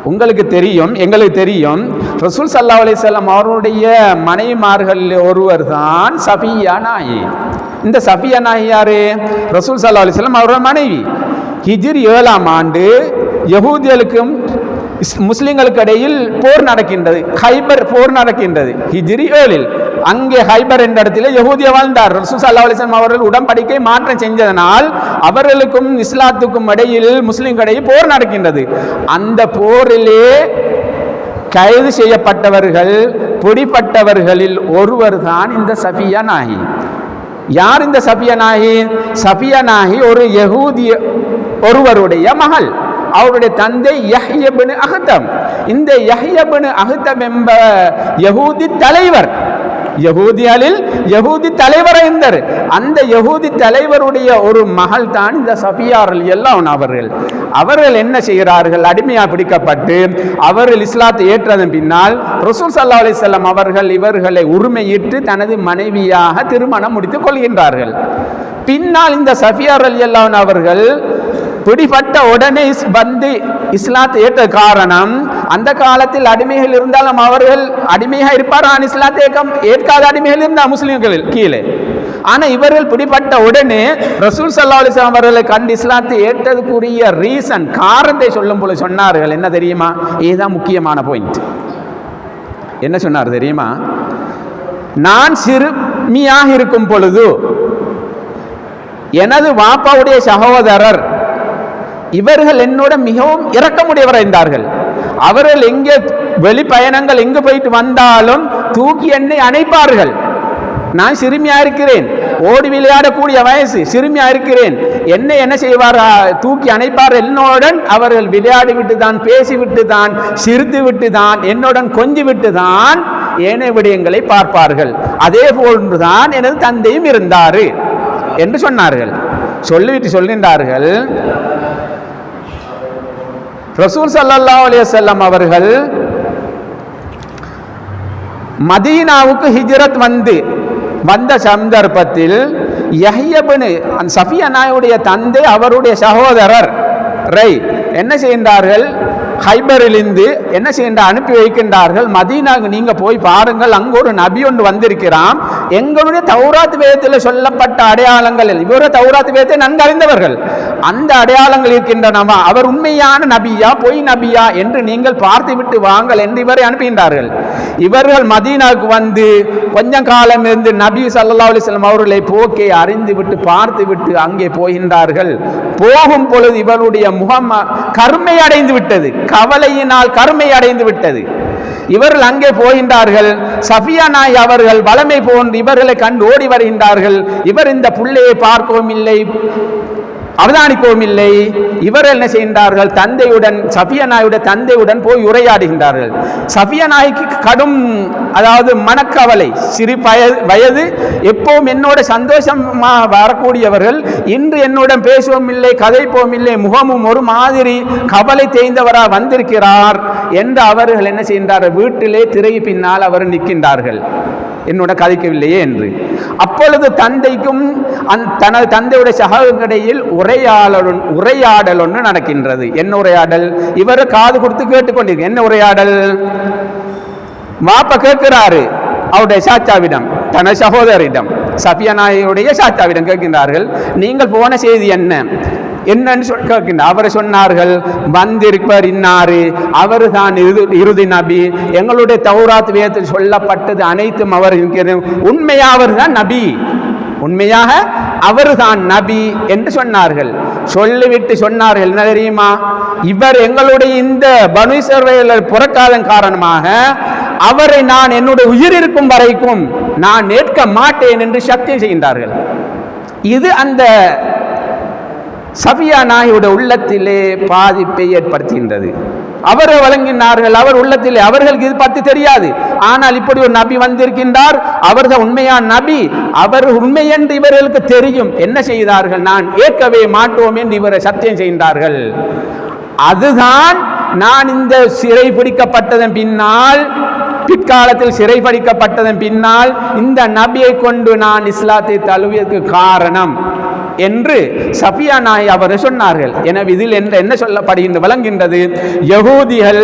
உங்களுக்கு தெரியும், எங்களுக்கு தெரியும். ரசூல் ஸல்லல்லாஹு அலைஹி வஸல்லம் அவருடைய மனைவிமார்கள் ஒருவர் தான் சஃபியா நாயி. இந்த சஃபியா நாயி யாரு? ரசூல் ஸல்லல்லாஹு அலைஹி வஸல்லம் அவருடைய மனைவி. ஹிஜ்ரி 7ஆம் ஆண்டு யஹூதிகளுக்கும் முஸ்லிம்களுக்கு இடையில் போர் நடக்கின்றது, ஹைபர் போர் நடக்கின்றது ஹிஜ்ரி 7. அங்கே ஹைபர் என்ற இடத்தில் யஹூதிய வாழ்ந்தார். ரசூல் ஸல்லல்லாஹு அலைஹி வஸல்லம் அவர்கள் உடன்படிக்கை மாற்றம் செஞ்சதனால் அவர்களுக்கும் இஸ்லாத்துக்கும் இடையில் முஸ்லிம்களுக்கு இடையில் போர் நடக்கின்றது. அந்த போரிலே கைது செய்யப்பட்டவர்கள், பிடிப்பட்டவர்களில் ஒருவர் தான் இந்த சஃபியா நாயி. யார் இந்த சஃபியா நாயி? சஃபியா நாயி ஒரு யஹூதிய ஒருவருடைய மகள். அவருடைய தந்தை யஹ்யா இப்னு அஹ்தம். இந்த யஹ்யா இப்னு அஹ்தம் என்ப யஹூதி தலைவர், யஹூதிகளில் யஹூதி தலைவர் இருந்தார். அந்த யஹூதி தலைவருடைய ஒரு மகள் தான் இந்த சஃபியா ரலியல்லாஹு அவர்கள். அவர்கள் என்ன செய்கிறார்கள்? அடிமையாக பிடிக்கப்பட்டு அவர்கள் இஸ்லாத்தை ஏற்றதன் பின்னால் ரசூல் ஸல்லல்லாஹு அலைஹி வஸல்லம் அவர்கள் இவர்களை உரிமையிட்டு தனது மனைவியாக திருமணம் முடித்துக் கொள்கின்றார்கள். பின்னால் இந்த சஃபியா ரலியல்லாஹு அவர்கள் பிடிபட்ட உடனே வந்து இஸ்லாத்தை ஏற்ற காரணம், அந்த காலத்தில் அடிமைகள் இருந்தாலும் அவர்கள் அடிமையாக இருப்பார், ஆனால் இஸ்லாத்தை ஏற்காத அடிமைகள் இருந்தால் முஸ்லிம்களில் கீழே. ஆனால் இவர்கள் பிடிபட்ட உடனே ரசூல் ஸல்லல்லாஹு அலைஹி வஸல்லம் அவர்களை கண்டு இஸ்லாத்தை ஏற்றதுக்குரிய ரீசன், காரணத்தை சொல்லும் போல சொன்னார்கள். என்ன தெரியுமா? இதுதான் முக்கியமான பாயிண்ட். என்ன சொன்னார் தெரியுமா? நான் சிறுமியாக இருக்கும் பொழுது எனது வாப்பாவுடைய சகோதரர் இவர்கள் என்னோட மிகவும் இரக்கமுடையவராக இருந்தார்கள். அவர்கள் எங்கே வெளிப்பயணங்கள் எங்கு போயிட்டு வந்தாலும் தூக்கி என்னை அணைப்பார்கள். நான் சிறுமியா இருக்கிறேன், ஓடி விளையாடக்கூடிய வயசு, சிறுமியா இருக்கிறேன். என்ன செய்வார்? தூக்கி அணைப்பார் என்னுடன். அவர்கள் விளையாடி விட்டு தான், பேசிவிட்டு தான், சிரித்து விட்டு தான், என்னுடன் கொஞ்சி விட்டு தான் ஏனைய விடயங்களை பார்ப்பார்கள். அதே போன்றுதான் எனது தந்தையும் இருந்தார் என்று சொன்னார்கள். சொல்லிவிட்டு சொல்கின்றார்கள், ரசூல் ஸல்லல்லாஹு அலைஹி வஸல்லம் அவர்கள் மதீனாவுக்கு ஹிஜ்ரத் வந்த சந்தர்ப்பத்தில் யஹ்யா இப்னு சஃபியா நாயுடைய தந்தை அவருடைய சகோதரர் என்ன செய்கின்றார்கள்? ஹைபரிலிருந்து என்ன செய்கின்ற அனுப்பி வைக்கின்றார்கள், மதீனாவுக்கு நீங்க போய் பாருங்கள், அங்கு ஒரு நபி ஒன்று வந்திருக்கிறான். எங்களுடைய தௌராத் வேதத்தில் சொல்லப்பட்ட அடையாளங்கள், இவருடைய தௌராத் வேதத்தை நன்கு அறிந்தவர்கள், அந்த அடையாளங்கள் இருக்கின்றனவா, அவர் உண்மையான நபியா பொய் நபியா என்று நீங்கள் பார்த்து விட்டு வாங்கள் என்று இவரை அனுப்புகின்றார்கள். இவர்கள் மதீனாவுக்கு வந்து கொஞ்சம் காலம் இருந்து நபி ஸல்லல்லாஹு அலைஹி வஸல்லம் அவர்களை போக்கை அறிந்து விட்டு பார்த்து விட்டு அங்கே போகின்றார்கள். போகும் பொழுது இவருடைய முகம் கருமை அடைந்து விட்டது, கவலையினால் கருமை அடைந்து விட்டது. இவர்கள் அங்கே போகின்றார்கள். சஃபியா நாய் அவர்கள் வளமை போன்று இவர்களை கண்டு ஓடி வருகின்றார்கள். இவர் இந்த புள்ளையை பார்க்கவும் இல்லை, அவதானிக்கவும் இல்லை. இவர்கள் என்ன செய்கின்றார்கள்? தந்தையுடன், சஃபியா நாயுடைய தந்தையுடன் போய் உரையாடுகின்றார்கள். சஃபியா நாய்க்கு கடும், அதாவது மனக்கவலை, சிறு வயது, எப்பவும் என்னோட சந்தோஷமாக வரக்கூடியவர்கள் இன்று என்னுடன் பேசவும் இல்லை, கதைப்போம் இல்லை, முகமும் ஒரு மாதிரி கவலை தேய்ந்தவராக வந்திருக்கிறார் என்று அவர்கள் என்ன செய்கின்றார்கள்? வீட்டிலே திரை பின்னால் அவர் நிற்கின்றார்கள், என்னோட கதைக்கவில்லையே என்று. அப்பொழுது தந்தைக்கும் தனது தந்தையுடைய சகோதரிடையில் உரையாடல் ஒன்று நடக்கின்றது. என்ன உரையாடல்? இவர் காது கொடுத்து கேட்டுக்கொண்டிருக்கு. என்ன உரையாடல்? மாப்ப கேட்கிறாரு அவருடைய சாச்சாவிடம், தனது சகோதரிடம், சஃபியா நாயுடைய சாச்சாவிடம் கேட்கின்றார்கள், நீங்கள் போன செய்தி என்னன்னு கேட்கின்றார். அவர் சொன்னார்கள், வந்திருப்பவர் இன்னாரு, அவர் தான் இறுதி நபி, எங்களுடைய தௌராத் வேதத்தில் சொல்லப்பட்டது அனைத்தும் அவர் இருக்கிறது, உண்மையாக அவர் தான் நபி, உண்மையாக அவர் தான் நபி என்று சொன்னார்கள். சொல்லிவிட்டு சொன்னார்கள், என்ன தெரியுமா, இவர் எங்களுடைய இந்த பனு இஸ்ரவேலர் புறக்காதன் காரணமாக அவரை நான் என்னுடைய உயிர் இருக்கும் வரைக்கும் நான் ஏற்க மாட்டேன் என்று சத்தியம் செய்கின்றார்கள். இது அந்த சஃபியா நாயுடைய உள்ளத்திலே பாதிப்பை ஏற்படுத்துகின்றது. அவர் வழங்கினார்கள், அவர் உள்ளத்திலே, அவர்களுக்கு இது பற்றி தெரியாது. ஆனால் இப்படி ஒரு நபி வந்திருக்கின்றார், அவர் தான் உண்மையான நபி, அவர் உண்மை என்று இவர்களுக்கு தெரியும். என்ன செய்தார்கள்? நான் ஏற்கவே மாட்டோம் என்று இவரை சத்தியம் செய்கின்றார்கள். அதுதான் நான் இந்த சிறை பிடிக்கப்பட்டதன் பின்னால், பிற்காலத்தில் சிறைபிடிக்கப்பட்டதன் பின்னால் இந்த நபியை கொண்டு நான் இஸ்லாத்தை தழுவியதற்கு காரணம் என்று சஃபியா நாய் அவர் சொன்னார்கள். எனவே இதில் என்ன சொல்லப்படுகின்ற விளங்குகின்றது, யகூதிகள்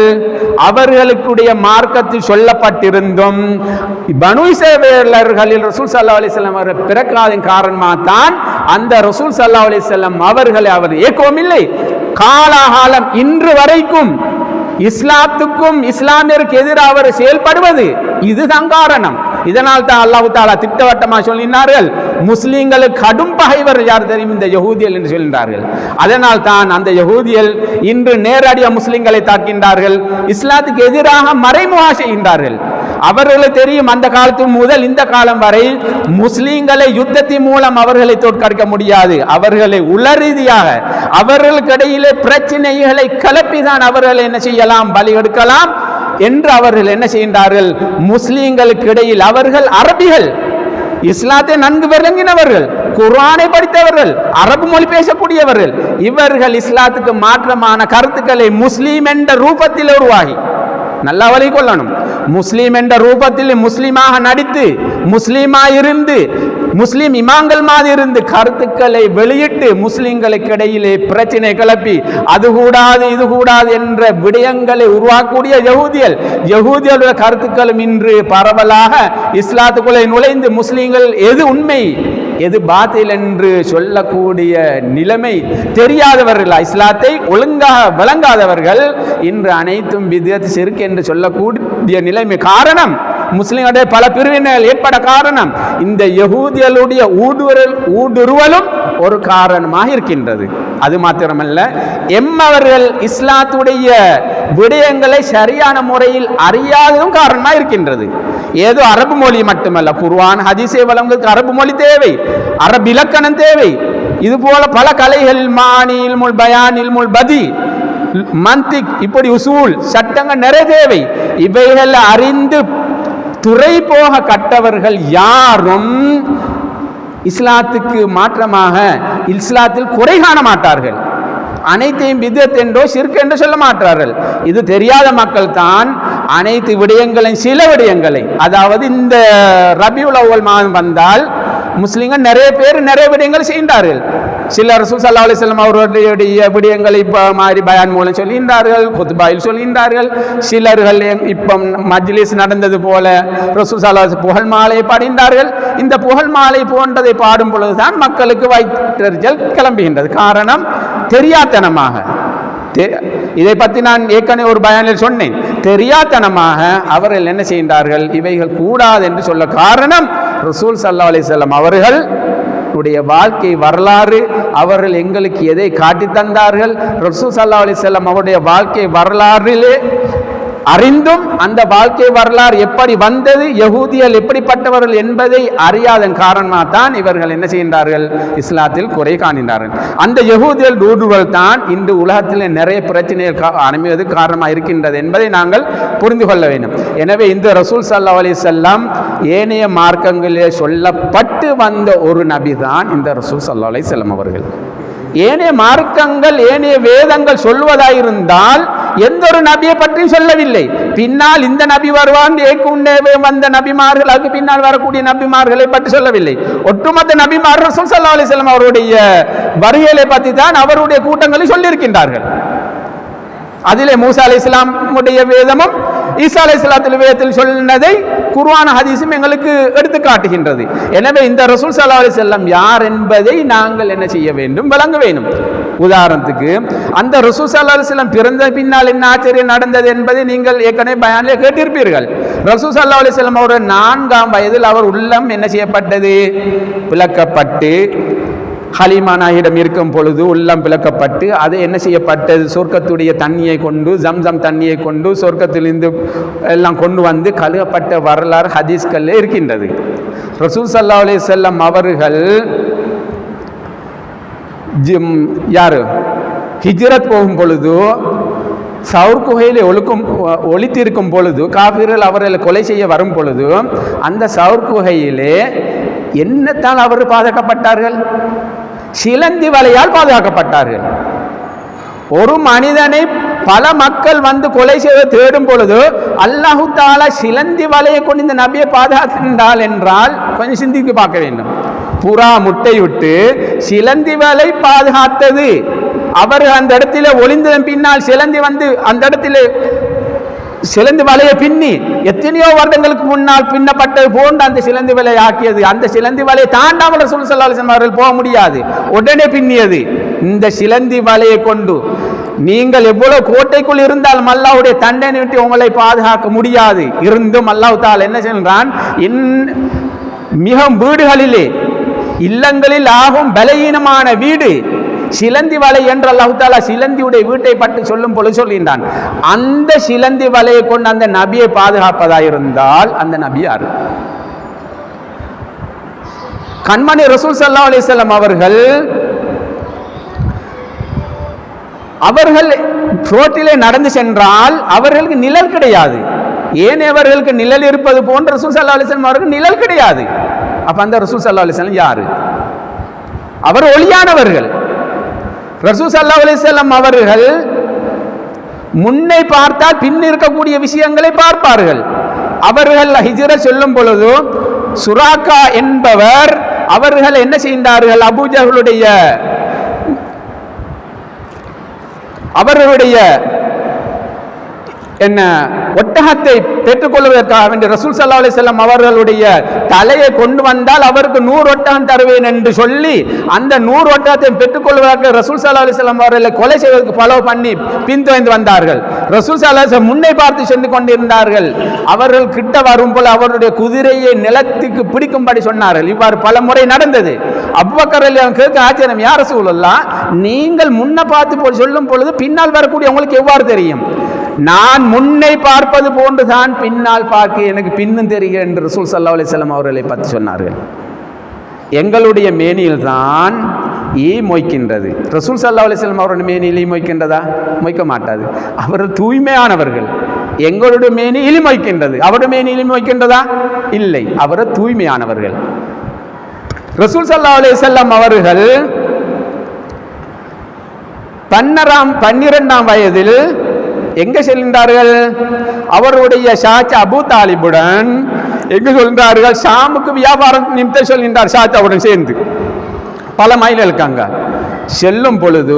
அவர்களுடைய மார்க்கத்தில் சொல்லப்பட்டிருந்தும் பனு இஸ்ரவேலர்களில் ரசூல் ஸல்லல்லாஹு அலைஹி வஸல்லம் அவர் பிறக்காதன் காரணமாக தான் அந்த ரசூல் ஸல்லல்லாஹு அலைஹி வஸல்லம் அவர்களை அவர் ஏற்கவும் இல்லை. காலாகாலம் இன்று வரைக்கும் இஸ்லாத்துக்கும் இஸ்லாமியருக்கு எதிராக அவர் செயல்படுவது இதுதான் காரணம். இதனால் தான் அல்லாஹ் தஆலா திட்டவட்டமாக சொல்லினார்கள், முஸ்லிம்களுக்கு கடும் பகைவர் யார் தெரியும்? இந்த யகூதியல் என்று சொல்கின்றார்கள். அதனால் தான் அந்த யகூதியல் இன்று நேரடியாக முஸ்லிம்களை தாக்கின்றார்கள், இஸ்லாத்துக்கு எதிராக மறைமுக செய்கின்றார்கள். அவர்களுக்கு தெரியும், அந்த காலத்து முதல் இந்த காலம் வரை முஸ்லிம்களை யுத்தத்தின் மூலம் அவர்களை தோற்கடிக்க முடியாது. அவர்களை உளரீதியாக அவர்களுக்கு இடையிலே பிரச்சனைகளை கலப்பிதான் அவர்கள் என்ன செய்யலாம், பலி எடுக்கலாம் என்று அவர்கள் என்ன செய்கின்றார்கள், முஸ்லிம்களுக்கு இடையில் அவர்கள் அரபிகள், இஸ்லாத்தை நன்கு விளங்கினவர்கள், குர்ஆனை படித்தவர்கள், அரபு மொழி பேசக்கூடியவர்கள், இவர்கள் இஸ்லாத்துக்கு மாற்றமான கருத்துக்களை முஸ்லீம் என்ற ரூபத்தில் உருவாகி, நல்லா வழி கொள்ளணும், முஸ்லீம் என்ற ரூபத்தில் முஸ்லீமாக நடித்து, முஸ்லீமாக இருந்து, முஸ்லீம் இமாம்கள் மாதிரி இருந்து கருத்துக்களை வெளியிட்டு முஸ்லிம்களுக்கு இடையிலே பிரச்சனை கிளப்பி அது கூடாது இது கூடாது என்ற விடயங்களை உருவாக்கக்கூடிய யகூதியலுடைய கருத்துக்களும் இன்று பரவலாக இஸ்லாத்துக்குள்ளே நுழைந்து முஸ்லிம்கள் எது உண்மை எது பாத்தில் என்று சொல்லக்கூடிய நிலைமை தெரியாதவர்கள், இஸ்லாத்தை ஒழுங்காக விளங்காதவர்கள் இன்று அனைத்தும் பித்அத் ஷிர்க் என்று சொல்லக்கூடிய நிலைமை. காரணம், முஸ்லிம்களுடைய பல பிரிவினைகள் ஏற்பட காரணம் இந்த யகூதியலுடைய ஊடுருவலும் ஒரு காரணமாக இருக்கின்றது. அது மாத்திரமல்ல, அவர்கள் இஸ்லாத்துடைய விடயங்களை சரியான முறையில் அறியாததும் காரணமாக இருக்கின்றது. ஏதோ அரபு மொழி மட்டுமல்ல, குர்ஆன் ஹதீஸை வழங்குவதற்கு அரபு மொழி தேவை, அரபு இலக்கணம் தேவை. இது போல பல கலைகள், மானி, இல்முல் பயான், இல்முல் பதி, மந்திக், இப்படி உசூல் சட்டங்கள் நிறைய தேவை. இவைகள் அறிந்து துறை போக கட்டவர்கள் யாரும் இஸ்லாத்துக்கு மாற்றமாக இஸ்லாத்தில் குறை காண மாட்டார்கள். அனைத்தையும் பித்அத் என்றோ ஷிர்க் என்றோ சொல்ல மாட்டார்கள். இது தெரியாத மக்கள் தான் அனைத்து விடயங்களையும், சில விடயங்களை, அதாவது இந்த ரபியுல் அவ்வல் மாதம் வந்தால் முஸ்லிம்கள் நிறைய பேர் நிறைய விடயங்கள் செய்கின்றார்கள். சிலர் ரசூல் ஸல்லல்லாஹு அலைஹி வஸல்லம் அவர்களுடைய விடயங்களை மாதிரி பயான் மூலம் சொல்கின்றார்கள், குத்பாயில் சொல்கின்றார்கள். சிலர்கள் இப்போ மஜ்லிஸ் நடந்தது போல ரசூல் ஸல்லல்லாஹு அலைஹி வஸல்லம் புகழ் மாலை பாடினார்கள். இந்த புகழ் மாலை போன்றதை பாடும் பொழுதுதான் மக்களுக்கு வயிற்றெரிச்சல் கிளம்புகின்றது. காரணம், தெரியாத்தனமாக. இதை பற்றி நான் ஏற்கனவே ஒரு பயானில் சொன்னேன். தெரியாத்தனமாக அவர்கள் என்ன செய்கின்றார்கள், இவைகள் கூடாது என்று சொல்ல காரணம் ரசூல் ஸல்லல்லாஹு அலைஹி வஸல்லம் அவர்கள் உடைய வாழ்க்கை வரலாறு, அவர்கள் எங்களுக்கு எதை காட்டி தந்தார்கள், ரசூல் ஸல்லல்லாஹு அலைஹி வஸல்லம் அவருடைய வாழ்க்கை வரலாறிலே அறிந்தும் அந்த வாழ்க்கை வரலாறு எப்படி வந்தது, யகூதியல் எப்படிப்பட்டவர்கள் என்பதை அறியாதன் காரணமாக தான் இவர்கள் என்ன செய்கின்றார்கள், இஸ்லாத்தில் குறை காண்கின்றார்கள். அந்த யகூதியல் ஊடுருவல் தான் இன்று உலகத்தில் நிறைய பிரச்சனைகள் அமைவது காரணமாக இருக்கின்றது என்பதை நாங்கள் புரிந்து கொள்ள வேண்டும். எனவே இந்த ரசூல் ஸல்லல்லாஹு அலைஹி வஸல்லம் ஏனைய மார்க்கங்களிலே சொல்லப்பட்டு வந்த ஒரு நபி தான் இந்த ரசூல் ஸல்லல்லாஹு அலைஹி வஸல்லம் அவர்கள். ஏனைய மார்க்கங்கள், ஏனைய வேதங்கள் சொல்வதாயிருந்தால் எந்த ஒரு நபியை பற்றியும் சொல்லவில்லை. பின்னால் இந்த நபி வருவான் வந்த நபிமார்கள், அதுக்கு பின்னால் வரக்கூடிய நபிமார்களை பற்றி சொல்லவில்லை. ஒட்டுமொத்த நபிமார்கள் ரசூல் ஸல்லல்லாஹு அலைஹி வஸல்லம் அவருடைய வருகையை பற்றி தான் அவருடைய கூட்டங்களில் சொல்லியிருக்கின்றார்கள். அதிலே மூசா அலைஹிஸ்ஸலாம் உடைய வேதமும் ஈசா அலைஹிஸ்ஸலாத்துடைய வேதத்தில் சொன்னதை குர்ஆன் ஹதீஸும் எங்களுக்கு எடுத்து காட்டுகின்றது. எனவே இந்த ரசூல் ஸல்லல்லாஹு அலைஹி வஸல்லம் யார் என்பதை நாங்கள் என்ன செய்ய வேண்டும், விளங்க வேண்டும். உதாரணத்துக்கு அந்த ரசூல் ஸல்லல்லாஹு அலைஹி வஸல்லம் பிறந்த பின்னால் என்ன ஆச்சரியம் நடந்தது என்பதை நீங்கள் ஏற்கனவே பயானிலே கேட்டிருப்பீர்கள். ரசூல் ஸல்லல்லாஹு அலைஹி வஸல்லம் அவருடைய 4ஆம் வயதில் அவர் உள்ளம் என்ன செய்யப்பட்டது, பிளக்கப்பட்டு ஹலீமா நாயிடம் இருக்கும் பொழுது உள்ளம் பிளக்கப்பட்டு அது என்ன செய்யப்பட்டது, சொர்க்கத்துடைய தண்ணியை கொண்டு ஜம்சம் தண்ணியை கொண்டு சொர்க்கத்திலிருந்து எல்லாம் கொண்டு வந்து கழுவப்பட்ட வரலாறு ஹதீஸ்கள் இருக்கின்றது. ரசூல் ஸல்லல்லாஹு அலைஹி வஸல்லம் அவர்கள் யாரு ஹிஜ்ரத் போகும் பொழுது சவுர் குகையிலே ஒளித்திருக்கும் பொழுது காபிர்கள் அவர்களை கொலை செய்ய வரும் பொழுது அந்த சவுர் குகையிலே என்னத்தால் அவர் பாதுகாக்கப்பட்டார்கள், சிலந்தி வலையால் பாதுகாக்கப்பட்டார்கள். ஒரு மனிதனை பல மக்கள் வந்து கொலை செய்ய தேடும் பொழுது அல்லாஹு தஆலா சிலந்தி வலையை கொண்டு இந்த நபியை பாதுகாக்கின்றால் என்றால் கொஞ்சம் சிந்தித்து பார்க்க வேண்டும். புறா முட்டையிட்டு சிலந்தி வலை பாதுகாத்தது. அவர் அந்த இடத்திலே ஒளிந்ததன் பின்னால் சிலந்தி வந்து அந்த இடத்திலே சிலந்தி வலையை பின்னி எத்தனையோ வருடங்களுக்கு முன்னால் பின்னப்பட்டது போன்று அந்த சிலந்தி வலையை ஆக்கியது. அந்த சிலந்தி வலையை தாண்டாமல் ரசூல் ஸல்லல்லாஹு அலைஹி வஸல்லம் அவர்கள் போக முடியாது, உடனே பின்னியது. இந்த சிலந்தி வலையை கொண்டு நீங்கள் எவ்வளவு கோட்டைக்குள் இருந்தாலும் அல்லாஹ்வுடைய தண்டனை விட்டு உங்களை பாதுகாக்க முடியாது. இருந்தும் அல்லாஹ் தஆலா என்ன செய்கிறான், மிக வீடுகளிலே இல்லங்களில் ஆகும் பலவீனமான வீடு சிலந்தி வலை என்று அல்லாஹ் தஆலா சிலந்தியுடைய வீட்டை பற்றி சொல்லும் பொழுது சொல்கின்றான். அந்த சிலந்தி வலையை கொண்டு அந்த நபியை பாதுகாப்பதாயிருந்தால் அந்த நபி யாரு? கண்மணி ரசூல் ஸல்லல்லாஹு அலைஹி வஸல்லம் அவர்கள் ரோட்டிலே நடந்து சென்றால் அவர்களுக்கு நிழல் கிடையாது. ஏனையவர்களுக்கு நிழல் இருப்பது போன்ற ரசூல் ஸல்லல்லாஹு அலைஹி வஸல்லம் அவர்களுக்கு நிழல் கிடையாது. அப்ப அந்த ரசூல் ஸல்லல்லாஹு அலைஹி வஸல்லம் யாரு? அவர் ஒளியானவர்கள். ரசூல் ஸல்லல்லாஹு அலைஹி வஸல்லம் அவர்கள் முன்னை பார்த்தால் பின் இருக்கக்கூடிய விஷயங்களை பார்ப்பார்கள். அவர்கள் ஹிஜ்ரத் செல்லும் பொழுது சுராக்கா என்பவர் அவர்கள் என்ன செய்தார்கள், அபூஜஹலுடைய அவர்களுடைய என்ன ஒட்டகத்தை பெற்றுக்கொள்வதற்காக வேண்டிய ரசூல் ஸல்லல்லாஹு அலைஹி வஸல்லம் அவர்களுடைய தலையை கொண்டு வந்தால் அவருக்கு 100 ஒட்டகம் தருவேன் என்று சொல்லி அந்த 100 ஒட்டகத்தை பெற்றுக்கொள்வதற்கு ரசூல் ஸல்லல்லாஹு அலைஹி வஸல்லம் அவர்களை கொலை செய்வதற்கு பலோ பண்ணி பின்தொடர்ந்து வந்தார்கள். ரசூல் ஸல்லல்லாஹு அலைஹி வஸல்லம் முன்னை பார்த்து சென்று கொண்டிருந்தார்கள். அவர்கள் கிட்ட வரும் போல அவருடைய குதிரையை நிலத்துக்கு பிடிக்கும்படி சொன்னார்கள். இவ்வாறு பல முறை நடந்தது. அபூபக்கர் ரலியல்லாஹு கேட்க ஆச்சரியம், யா ரசூலல்லாஹ், நீங்கள் முன்ன பார்த்து சொல்லும் பொழுது பின்னால் வரக்கூடிய உங்களுக்கு எவ்வாறு தெரியும்? நான் முன்னை பார்ப்பது போன்றுதான் பின்னால் பார்க்க எனக்கு பின்னும் தெரியும் என்று ரசூல் ஸல்லல்லாஹு அலைஹி வஸல்லம் அவர்களை பற்றி சொன்னார்கள். எங்களுடைய மேனியில் தான் ஈ மொய்க்கின்றது. ரசூல் ஸல்லல்லாஹு அலைஹி வஸல்லம் அவருடைய மேனியில் ஈ மொய்க்கின்றதா? மொய்க்க மாட்டாது. அவர்கள் தூய்மையானவர்கள். எங்களுடைய மேனி இலி மொய்க்கின்றது, அவருடைய மேனி இலி மொய்க்கின்றதா? இல்லை, அவர்கள் தூய்மையானவர்கள். ரசூல் ஸல்லல்லாஹு அலைஹி வஸல்லம் அவர்கள் 12ஆம் வயதில் எங்க செல்கின்றார்கள்? அவருடைய சாச்சா அபூ தாலிபுடன் எங்க சொல்கின்றார்கள்? ஷாமுக்கு வியாபாரம் நிமித்தம் சொல்கின்றார். சாச்சாவுடன் சேர்ந்து பல மைல் இருக்காங்க. செல்லும் பொழுது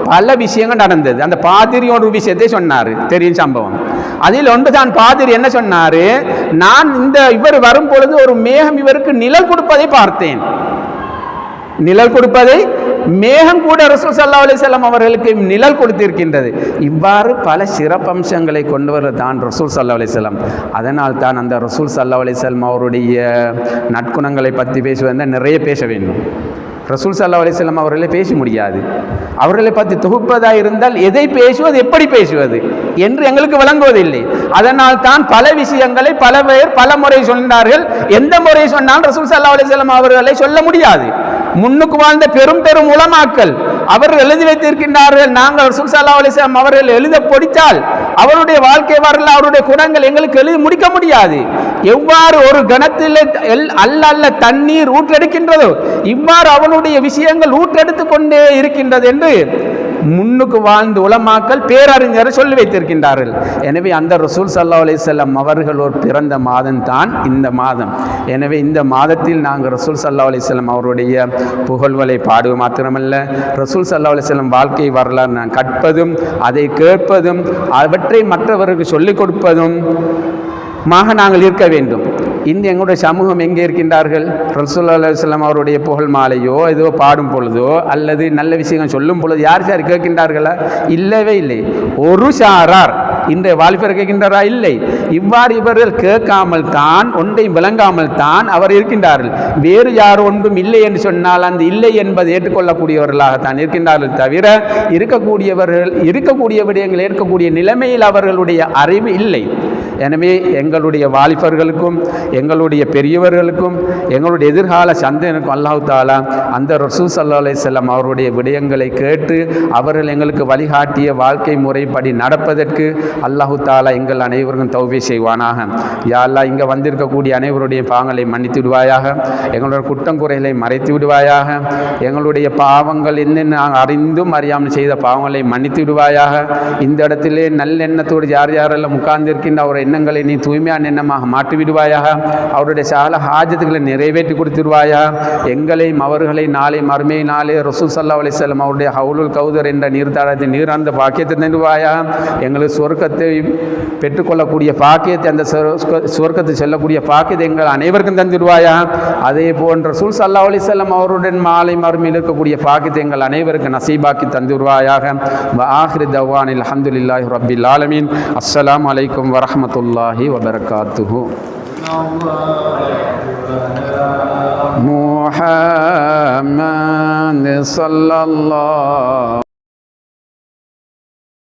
பல விஷயங்கள் நடந்தது. அந்த பாதிரி ஒரு விஷயத்தை சொன்னார், தெரியும் சம்பவம். அதில் ஒன்று தான் பாதிரி என்ன சொன்னாரு, நான் இவர் வரும் பொழுது ஒரு மேகம் இவருக்கு நிழல் கொடுப்பதை பார்த்தேன். நிழல் கொடுப்பதை மேகம் கூட ரசூல் ஸல்லல்லாஹு அலைஹி வஸல்லம் அவர்களுக்கு நிழல் கொடுத்திருக்கின்றது. இவ்வாறு பல சிறப்பம்சங்களை கொண்டவர் தான் ரசூல் ஸல்லல்லாஹு அலைஹி வஸல்லம். அதனால் தான் அந்த ரசூல் ஸல்லல்லாஹு அலைஹி வஸல்லம் அவருடைய நற்குணங்களை பற்றி பேசுவதால் நிறைய பேச வேண்டும். ரசூல் ஸல்லல்லாஹு அலைஹி வஸல்லம் அவர்களை பேச முடியாது. அவர்களை பற்றி தொகுப்பதாக இருந்தால் எதை பேசுவது, எப்படி பேசுவது என்று எங்களுக்கு விளங்குவதில்லை. அதனால் தான் பல விஷயங்களை பல பேர் பல முறை சொன்னார்கள். எந்த முறை சொன்னால் ரசூல் ஸல்லல்லாஹு அலைஹி வஸல்லம் அவர்களை சொல்ல முடியாது. முன்னுக்கு வாழ்ந்த பெரும் பெரும் உலமாக்கள் அவர்கள் எழுதி வைத்திருக்கின்றார்கள். நாங்கள் ரசூல் ஸல்லல்லாஹு அலைஹி வஸல்லம் அவர்கள் எழுத படித்தால் அவருடைய வாழ்க்கை வரலாறு, அவருடைய குணங்கள் எங்களுக்கு எழுதி முடிக்க முடியாது. எவ்வாறு ஒரு கணத்தில் அல்ல தண்ணீர் ஊற்றெடுக்கின்றதோ இவ்வாறு அவனுடைய விஷயங்கள் ஊற்றெடுத்து கொண்டே இருக்கின்றது என்று முன்னுக்கு வாழ்ந்த உலமாக்கள் பேரறிஞரை சொல்லி வைத்திருக்கின்றார்கள். எனவே அந்த ரசூல் ஸல்லல்லாஹு அலைஹி வஸல்லம் அவர்கள் ஒரு பிறந்த மாதம் தான் இந்த மாதம். எனவே இந்த மாதத்தில் நாங்கள் ரசூல் ஸல்லல்லாஹு அலைஹி வஸல்லம் அவருடைய புகழ்களை பாடுவது மாத்திரமல்ல, ரசூல் ஸல்லல்லாஹு அலைஹி வஸல்லம் வாழ்க்கை வரலாறு நான் கற்பதும் அதை கேட்பதும் அவற்றை மற்றவருக்கு சொல்லிக் கொடுப்பதும் நாங்கள் இருக்க வேண்டும். இந்த எங்களுடைய சமூகம் எங்கே இருக்கின்றார்கள்? ரசூலுல்லாஹி அலைஹி வஸல்லம் அவருடைய புகழ் மாலையோ ஏதோ பாடும் பொழுதோ அல்லது நல்ல விஷயங்கள் சொல்லும் பொழுது யார் கேட்கின்றார்களா? இல்லவே இல்லை. ஒரு சாரார் இன்றைய வாலிபர் கேட்கின்றாரா? இல்லை. இவ்வாறு இவர்கள் கேட்காமல் தான் ஒன்றை விளங்காமல் தான் அவர் இருக்கின்றார்கள். வேறு யார் ஒன்றும் இல்லை என்று சொன்னால் அந்த இல்லை என்பதை ஏற்றுக்கொள்ளக்கூடியவர்களாகத்தான் இருக்கின்றார்கள். தவிர இருக்கக்கூடிய விடயங்கள் ஏற்கக்கூடிய நிலைமையில் அவர்களுடைய அறிவு இல்லை. எனவே எங்களுடைய வாலிபர்களுக்கும் எங்களுடைய பெரியவர்களுக்கும் எங்களுடைய எதிர்கால சந்தேகனுக்கும் அல்லாஹ் தாலா அந்த ரசூல் ஸல்லல்லாஹு அலைஹி வஸல்லம் அவருடைய விடயங்களை கேட்டு அவர்கள் எங்களுக்கு வழிகாட்டிய வாழ்க்கை முறைப்படி நடப்பதற்கு அல்லாஹ் தாலா எங்கள் அனைவருக்கும் தௌபீக் செய்வானாக. யா அல்லாஹ், இங்கே வந்திருக்கக்கூடிய அனைவருடைய பாவங்களை மன்னித்து விடுவாயாக, எங்களுடைய குற்றங்குறைகளை மறைத்து விடுவாயாக, எங்களுடைய பாவங்கள் என்னென்ன அறிந்தும் அறியாமல் செய்த பாவங்களை மன்னித்து விடுவாயாக. இந்த இடத்திலே நல்லெண்ணத்தோடு யார் யாரெல்லாம் உட்கார்ந்திருக்கின்ற அவர் எண்ணங்களை நீ தூய்மையான எண்ணமாக மாற்றி விடுவாயாக. அவருடைய சால ஹாஜத்துக்களை நிறைவேற்றி கொடுத்துருவாயா. எங்களையும் அவர்களை நாளை மறுமை நாளே ரசூல் ஸல்லல்லாஹு அலைஹி வஸல்லம் அவருடைய ஹவுலுல் கௌதர் என்ற நீர்த்தாளத்தை நீரார்ந்த பாக்கியத்தை தருவாயா. எங்களுக்கு சொர்க்கத்தை பெற்றுக்கொள்ளக்கூடிய பாக்கியத்தை, அந்த சொர்க்கத்தை செல்லக்கூடிய பாக்கியத்தை எங்கள் அனைவருக்கும் தந்துடுவாயா. அதே போன்ற ரசூல் ஸல்லல்லாஹு அலைஹி வஸல்லம் அவருடன் மாலை மறுமையில் இருக்கக்கூடிய பாக்கியத்தை எங்கள் அனைவருக்கும் நசீபாக்கி தந்துடுவாயாக. ஆஹிரு தவானில் அல்ஹம்துலில்லாஹி ரப்பில் ஆலமீன். அஸ்ஸலாமு அலைக்கும் வரஹ்மத்துல்லாஹி வபரகாத்துஹு. முஹம்மது ஸல்லல்லாஹு